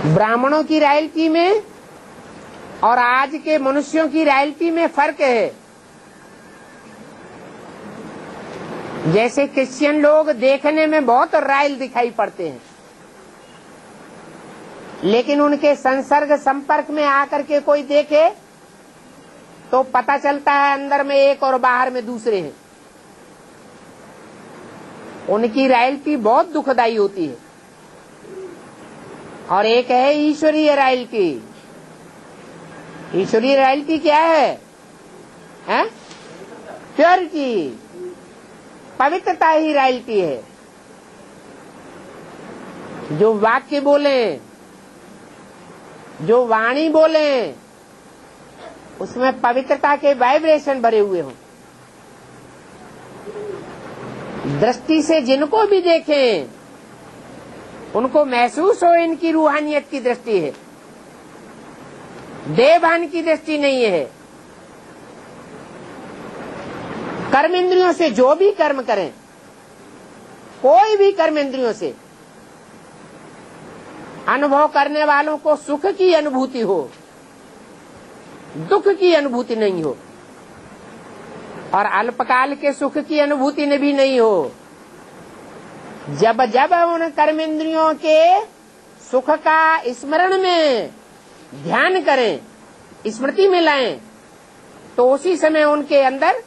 ब्राह्मणों की रॉयल्टी में और आज के मनुष्यों की रॉयल्टी में फर्क है। जैसे क्रिश्चियन लोग देखने में बहुत रॉयल दिखाई पड़ते हैं, लेकिन उनके संसर्ग संपर्क में आकर के कोई देखे तो पता चलता है अंदर में एक और बाहर में दूसरे हैं। उनकी रॉयल्टी बहुत दुखदाई होती है। और एक है ईश्वरीय रॉयल्टी। ईश्वरीय रॉयल्टी क्या है? प्योरिटी, पवित्रता ही रॉयल्टी है। जो वाक्य बोले, जो वाणी बोले, उसमें पवित्रता के वाइब्रेशन भरे हुए हों। दृष्टि से जिनको भी देखें उनको महसूस हो इनकी रूहानियत की दृष्टि है, देवभान की दृष्टि नहीं है। कर्म इंद्रियों से जो भी कर्म करें, कोई भी कर्म इंद्रियों से अनुभव करने वालों को सुख की अनुभूति हो, दुख की अनुभूति नहीं हो, और अल्पकाल के सुख की अनुभूति ने भी नहीं हो। जब जब उन कर्मेंद्रियों के सुख का स्मरण में ध्यान करें, स्मृति में लाएं, तो उसी समय उनके अंदर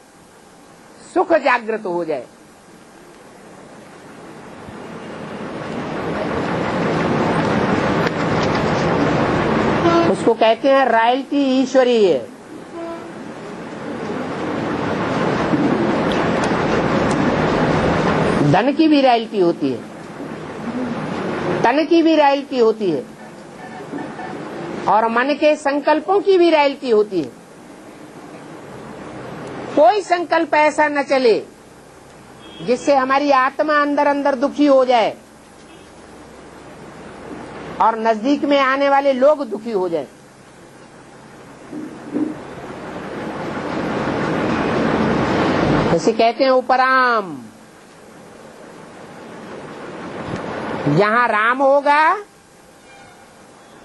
सुख जागृत हो जाए। उसको कहते हैं रॉयल्टी ईश्वरीय। धन की भी रॉयल्टी होती है, तन की भी रॉयल्टी होती है, और मन के संकल्पों की भी रॉयल्टी होती है। कोई संकल्प ऐसा न चले जिससे हमारी आत्मा अंदर अंदर दुखी हो जाए और नजदीक में आने वाले लोग दुखी हो जाए। जैसे कहते हैं उपराम, जहाँ राम होगा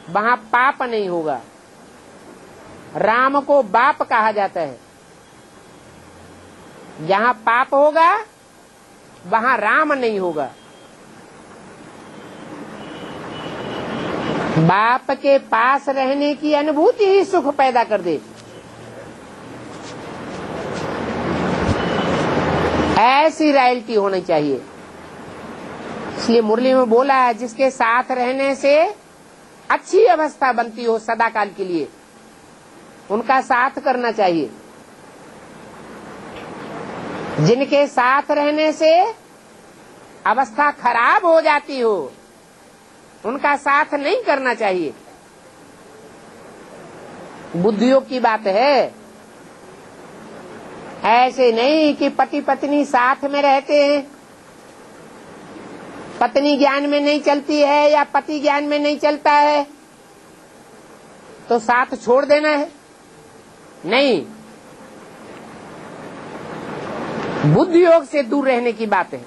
वहाँ पाप नहीं होगा। राम को बाप कहा जाता है। जहाँ पाप होगा वहाँ राम नहीं होगा। बाप के पास रहने की अनुभूति ही सुख पैदा कर दे। ऐसी रॉयल्टी होनी चाहिए। इसलिए मुरली में बोला है, जिसके साथ रहने से अच्छी अवस्था बनती हो सदा काल के लिए, उनका साथ करना चाहिए। जिनके साथ रहने से अवस्था खराब हो जाती हो, उनका साथ नहीं करना चाहिए। बुद्धियोग की बात है। ऐसे नहीं कि पति पत्नी साथ में रहते हैं, पत्नी ज्ञान में नहीं चलती है या पति ज्ञान में नहीं चलता है तो साथ छोड़ देना है। नहीं, बुद्धि योग से दूर रहने की बात है।